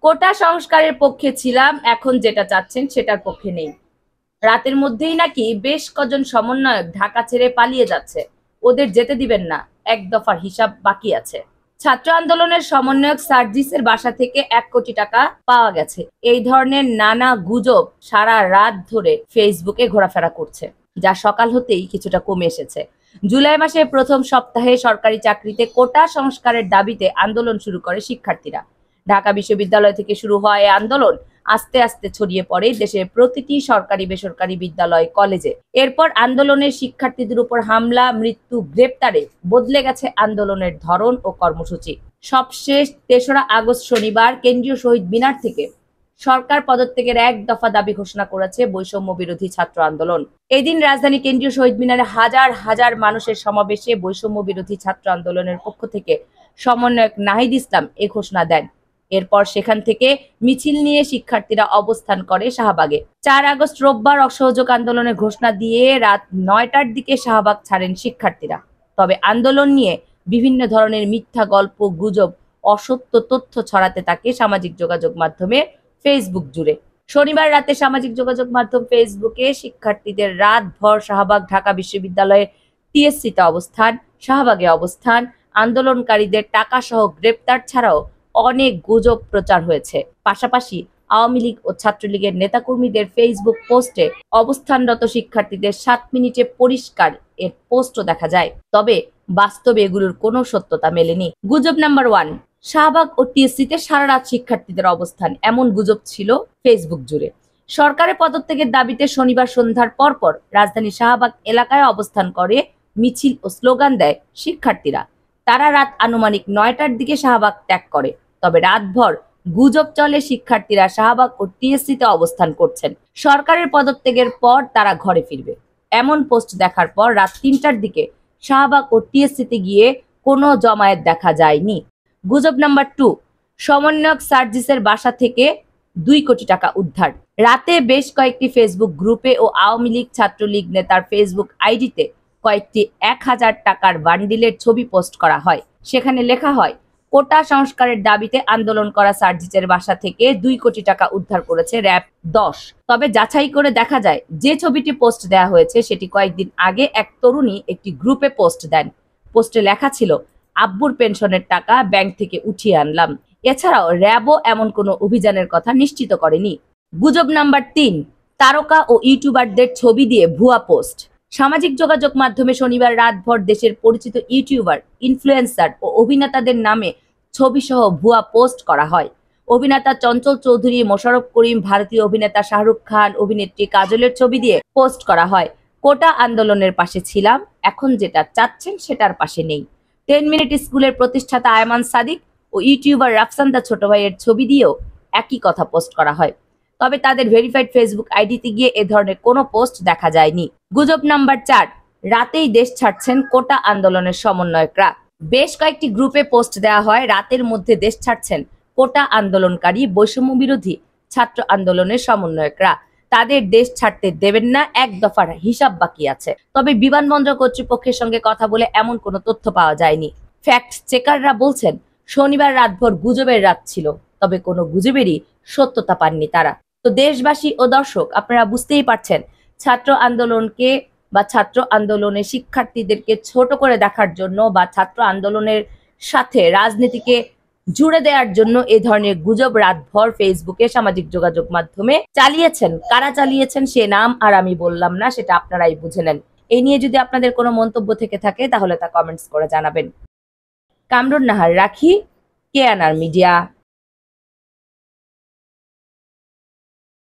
কোটা সংস্কারের পক্ষে ছিলাম, এখন যেটা চাচ্ছেন সেটার পক্ষে নেই। রাতের মধ্যেই নাকি বেশ কজন সমন্বয়ক ঢাকা ছেড়ে পালিয়ে যাচ্ছে, ওদের যেতে দিবেন না, এক দফার হিসাব বাকি আছে। ছাত্র আন্দোলনের সমন্বয়ক সার্জিসের বাসা থেকে 1 কোটি টাকা পাওয়া গেছে, এই ধরনের নানা গুজব সারা রাত ধরে ফেসবুকে ঘোরাফেরা করছে, যা সকাল হতেই কিছুটা কমে এসেছে। জুলাই মাসের প্রথম সপ্তাহে সরকারি চাকরিতে কোটা সংস্কারের দাবিতে আন্দোলন শুরু করে শিক্ষার্থীরা। ঢাকা বিশ্ববিদ্যালয় থেকে শুরু হয় এই আন্দোলন আস্তে আস্তে ছড়িয়ে পড়ে দেশের প্রতিটি সরকারি বেসরকারি বিদ্যালয় কলেজে। এরপর আন্দোলনের শিক্ষার্থীদের উপর হামলা, মৃত্যু, গ্রেপ্তারে বদলে গেছে আন্দোলনের ধরন ও কর্মসূচি। সবশেষ ৩রা আগস্ট শনিবার কেন্দ্রীয় শহীদ মিনার থেকে সরকার পদত্যাগের এক দফা দাবি ঘোষণা করেছে বৈষম্য বিরোধী ছাত্র আন্দোলন। এদিন রাজধানী কেন্দ্রীয় শহীদ মিনারে হাজার হাজার মানুষের সমাবেশে বৈষম্য বিরোধী ছাত্র আন্দোলনের পক্ষ থেকে সমন্বয়ক নাহিদ ইসলাম এ ঘোষণা দেন। এরপর সেখান থেকে মিছিল নিয়ে শিক্ষার্থীরা অবস্থান করে শাহবাগে। ৪ আগস্ট রোববার অসহযোগ আন্দোলনের ঘোষণা দিয়ে রাত ৯টার দিকে শাহবাগ ছাড়েন শিক্ষার্থীরা। তবে আন্দোলন নিয়ে বিভিন্ন ধরনের মিথ্যা গল্প, গুজব, অসত্য তথ্য ছড়াতে থাকে সামাজিক যোগাযোগ মাধ্যমে ফেসবুক জুড়ে। শনিবার রাতে সামাজিক যোগাযোগ মাধ্যম ফেসবুকে শিক্ষার্থীদের রাতভর শাহবাগ, ঢাকা বিশ্ববিদ্যালয়ের টিএসসিতে অবস্থান, শাহবাগে অবস্থান, আন্দোলনকারীদের টাকা সহ গ্রেপ্তার ছাড়াও অনেক গুজব প্রচার হয়েছে। পাশাপাশি আওয়ামী লীগ ও ছাত্রলীগের নেতাকর্মীদের ফেসবুক পোস্টে অবস্থানরত শিক্ষার্থীদের 7 মিনিটে পরিষ্কার এর পোস্টও দেখা যায়। তবে বাস্তবে এগুলোর কোনো সত্যতা মেলেনি। গুজব নাম্বার 1, শাহবাগ ও টিএসসিতে সারা রাত শিক্ষার্থীদের অবস্থান, এমন গুজব ছিল ফেসবুক জুড়ে। সরকারের পদত্যাগের দাবিতে শনিবার সন্ধ্যার পরপর রাজধানী শাহবাগ এলাকায় অবস্থান করে মিছিল ও স্লোগান দেয় শিক্ষার্থীরা। তারা রাত আনুমানিক 9টার দিকে শাহবাগ ত্যাগ করে। তবে রাতভর গুজব চলে শিক্ষার্থীরা শাহবাগ ও টিএসসিতে অবস্থান করছেন, সরকারের পদত্যাগের পর তারা ঘরে ফিরবে। এমন পোস্ট দেখার পর রাত 3টার দিকে শাহবাগ ও টিএসসিতে গিয়ে কোনো জমায়েত দেখা যায়নি। গুজব নাম্বার 2, সমন্বয়ক সার্জিসের বাসা থেকে 2 কোটি টাকা উদ্ধার। রাতে বেশ কয়েকটি ফেসবুক গ্রুপে ও আওয়ামী লীগ, ছাত্রলীগ নেতার ফেসবুক আইডিতে কয়েকটি 1000 টাকার বান্ডিলের ছবি পোস্ট করা হয়। সেখানে লেখা হয়, কোটা সংস্কারের দাবিতে আন্দোলন করা সার্জিসের বাসা থেকে 2 কোটি টাকা উদ্ধার করেছে র‍্যাব 10। তবে যাচাই করে দেখা যায় যে ছবিটি পোস্ট দেওয়া হয়েছে সেটি কয়েকদিন আগে এক তরুণী একটি গ্রুপে পোস্ট দেন। পোস্টে লেখা ছিল, আব্বুর পেনশনের টাকা ব্যাংক থেকে উঠিয়ে আনলাম। এছাড়াও র‍্যাবও এমন কোনো অভিযানের কথা নিশ্চিত করেনি। গুজব নাম্বার 3, তারকা ও ইউটিউবারদের ছবি দিয়ে ভুয়া পোস্ট। সামাজিক যোগাযোগ মাধ্যমে শনিবার রাতভর দেশের পরিচিত ইউটিউবার, ইনফ্লুয়েন্সার ও অভিনেতাদের নামে ছবি সহ ভুয়া পোস্ট করা হয়। অভিনেতা চঞ্চল চৌধুরী, মোশাররফ করিম, ভারতীয় অভিনেতা শাহরুখ খান, অভিনেত্রী কাজলের ছবি দিয়ে পোস্ট করা হয়। কোটা আন্দোলনের পাশে ছিলাম, এখন যেটা চাচ্ছেন সেটার পাশে নেই। 10 মিনিট স্কুলের প্রতিষ্ঠাতা আয়মান সাদিক ও ইউটিউবার রাফসান্দা ছোট ভাইয়ের ছবি দিয়েও একই কথা পোস্ট করা হয়। তবে তাদের ভেরিফাইড ফেসবুক আইডিতে গিয়ে এ ধরনের কোনো পোস্ট দেখা যায়নি। গুজব নাম্বার 4, রাতেই দেশ ছাড়ছেন কোটা আন্দোলনের সমন্বয়করা। বেশ কয়েকটি গ্রুপে পোস্ট দেওয়া হয়, রাতের মধ্যে দেশ ছাড়ছেন কোটা আন্দোলনকারী বৈষম্য বিরোধী ছাত্র আন্দোলনের সমন্বয়করা। তাদের দেশ ছাড়তে দেবেন না, এক দফার হিসাব বাকি আছে। তবে বিমানবন্দর কর্তৃপক্ষের সঙ্গে কথা বলে এমন কোনো তথ্য পাওয়া যায়নি। ফ্যাক্ট চেকাররা বলছেন, শনিবার রাতভর গুজবের রাত ছিল, তবে কোনো গুজবেরই সত্যতা পাননি তারা। তো দেশবাসী ও দর্শক, আপনারা বুঝতেই পারছেন, ছাত্র আন্দোলনকে বা ছাত্র আন্দোলনের শিক্ষার্থীদেরকে ছোট করে দেখার জন্য বা ছাত্র আন্দোলনের সাথে রাজনীতিকে জুড়ে দেওয়ার জন্য এই ধরনের গুজব রাতভর ফেসবুকে, সামাজিক যোগাযোগ মাধ্যমে চালিয়েছেন। কারা চালিয়েছেন সে নাম আর আমি বললাম না, সেটা আপনারাই বুঝে নেন। এই নিয়ে যদি আপনাদের কোনো মন্তব্য থেকে থাকে তাহলে তা কমেন্টস করে জানাবেন। কামরুন নাহার, রাখি, কেএনআর মিডিয়া।